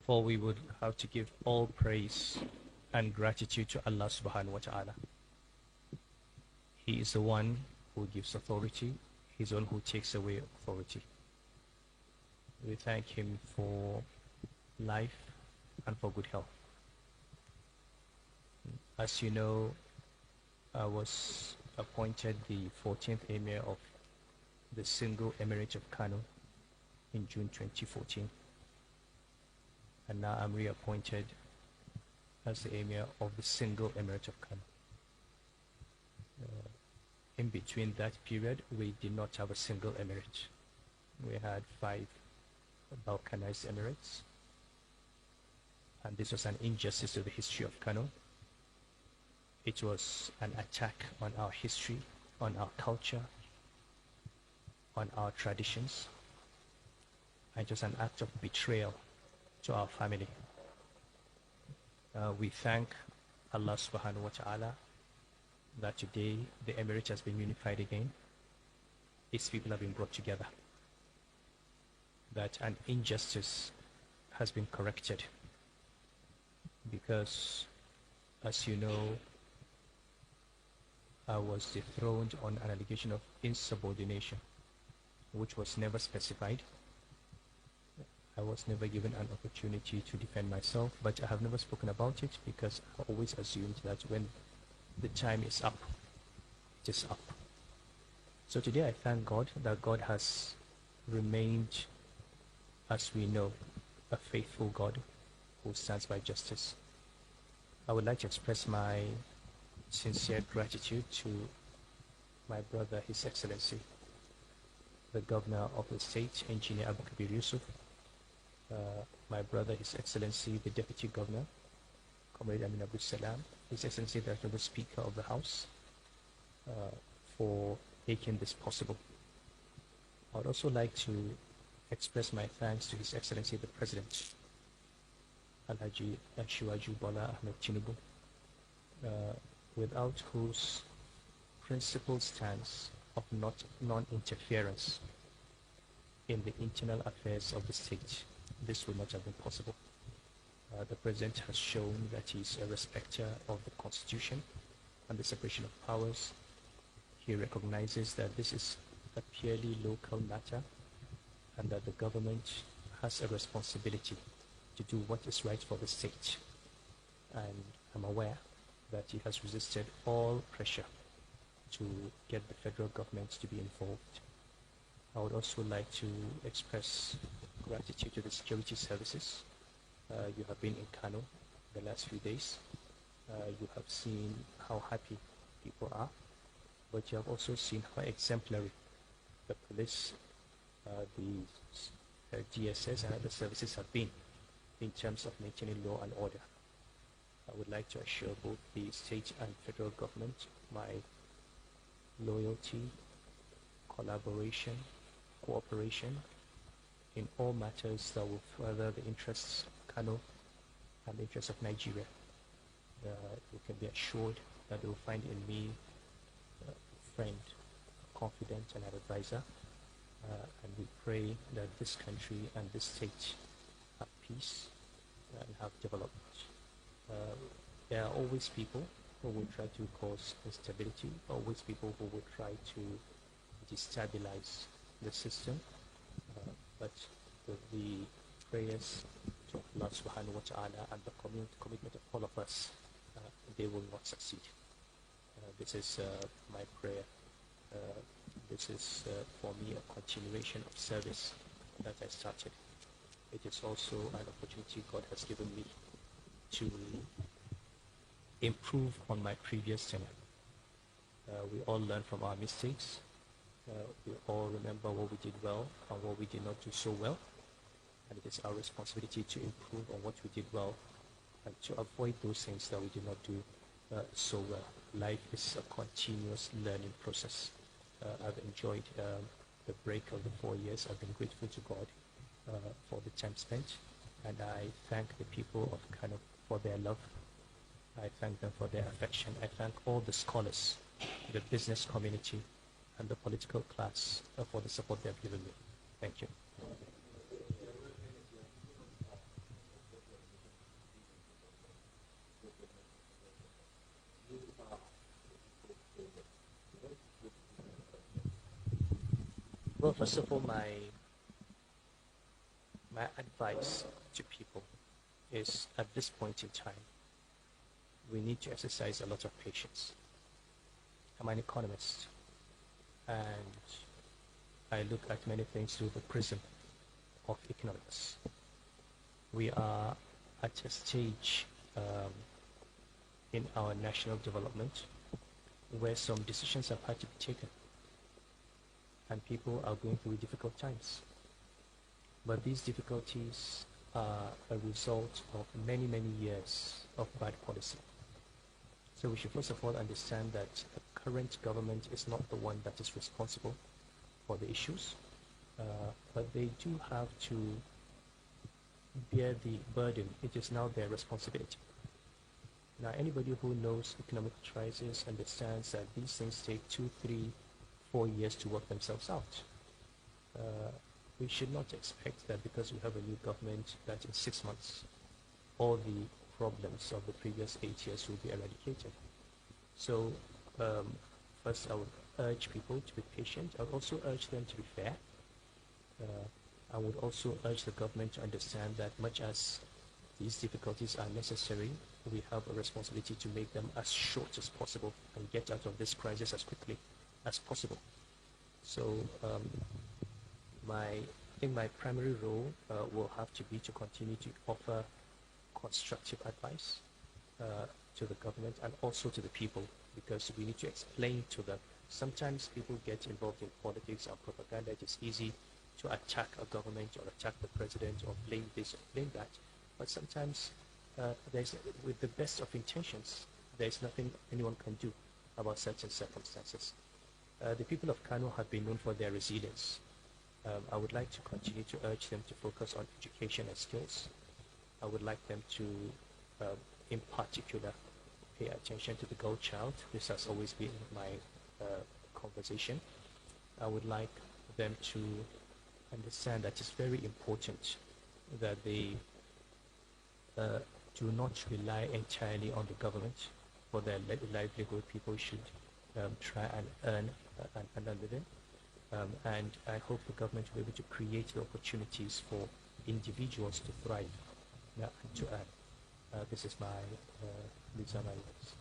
For we would have to give all praise and gratitude to Allah subhanahu wa ta'ala. He is the one who gives authority. He's the one who takes away authority. We thank him for life and for good health. As you know, I was appointed the 14th Emir of the single Emirate of Kano in June 2014. And now I'm reappointed as the Emir of the single Emirate of Kano. In between that period, we did not have a single emirate. We had 5 Balkanized emirates. And this was an injustice to the history of Kano. It was an attack on our history, on our culture, on our traditions. And it was an act of betrayal to our family. We thank Allah subhanahu wa ta'ala that today the emirate has been unified again. Its people have been brought together. That an injustice has been corrected. Because, as you know, I was dethroned on an allegation of insubordination, which was never specified. I was never given an opportunity to defend myself, but I have never spoken about it because I always assumed that when the time is up, it is up. So today I thank God that God has remained, as we know, a faithful God who stands by justice. I would like to express my sincere gratitude to my brother, His Excellency, the Governor of the State, Engineer Abu Kabir Yusuf, my brother, His Excellency, the Deputy Governor, Comrade Amin Abdul Salam, His Excellency, the Honorable Speaker of the House, for making this possible. I would also like to express my thanks to His Excellency, the President, Alhaji Ashiwaju Bola Ahmed Tinubu, without whose principled stance of non-interference in the internal affairs of the state, this would not have been possible. The President has shown that he is a respecter of the Constitution and the separation of powers. He recognizes that this is a purely local matter and that the government has a responsibility to do what is right for the state. And I'm aware that he has resisted all pressure to get the federal government to be involved. I would also like to express gratitude to the security services. You have been in Kano the last few days. You have seen how happy people are, but you have also seen how exemplary the police, the DSS and other services have been in terms of maintaining law and order. I would like to assure both the state and federal government my loyalty, collaboration, cooperation in all matters that will further the interests of Kano and the interests of Nigeria. You can be assured that they will find in me a friend, a confidant and an advisor. And we pray that this country and this state have peace and have development. There are always people who will try to cause instability, always people who will try to destabilize the system, but with the prayers to Allah subhanahu wa ta'ala and the commitment of all of us, they will not succeed. This is my prayer. This is for me a continuation of service that I started. It is also an opportunity God has given me to improve on my previous tenure. We all learn from our mistakes. We all remember what we did well and what we did not do so well. And it is our responsibility to improve on what we did well and to avoid those things that we did not do so well. Life is a continuous learning process. I've enjoyed the break of the 4 years. I've been grateful to God for the time spent. And I thank the people of Kano for their love. I thank them for their affection. I thank all the scholars, the business community, and the political class for the support they have given me. Thank you. Well, first of all, my advice to people is at this point in time, we need to exercise a lot of patience. I'm an economist, and I look at many things through the prism of economics. We are at a stage in our national development where some decisions have had to be taken, and people are going through difficult times. But these difficulties are a result of many, many years of bad policy. So we should first of all understand that the current government is not the one that is responsible for the issues, but they do have to bear the burden. It is now their responsibility. Now, anybody who knows economic crisis understands that these things take 2, 3, 4 years to work themselves out. We should not expect that because we have a new government that in 6 months all the problems of the previous 8 years will be eradicated. So first I would urge people to be patient. I would also urge them to be fair. I would also urge the government to understand that much as these difficulties are necessary, we have a responsibility to make them as short as possible and get out of this crisis as quickly as possible. So I think my primary role will have to be to continue to offer constructive advice to the government and also to the people, because we need to explain to them. Sometimes people get involved in politics and propaganda. It is easy to attack a government or attack the president or blame this or blame that, but sometimes with the best of intentions, there's nothing anyone can do about certain circumstances. The people of Kano have been known for their resilience. I would like to continue to urge them to focus on education and skills. I would like them to, in particular, pay attention to the girl child. This has always been my conversation. I would like them to understand that it's very important that they do not rely entirely on the government for their livelihood. People should try and earn another living. And I hope the government will be able to create the opportunities for individuals to thrive and to earn. These are my words.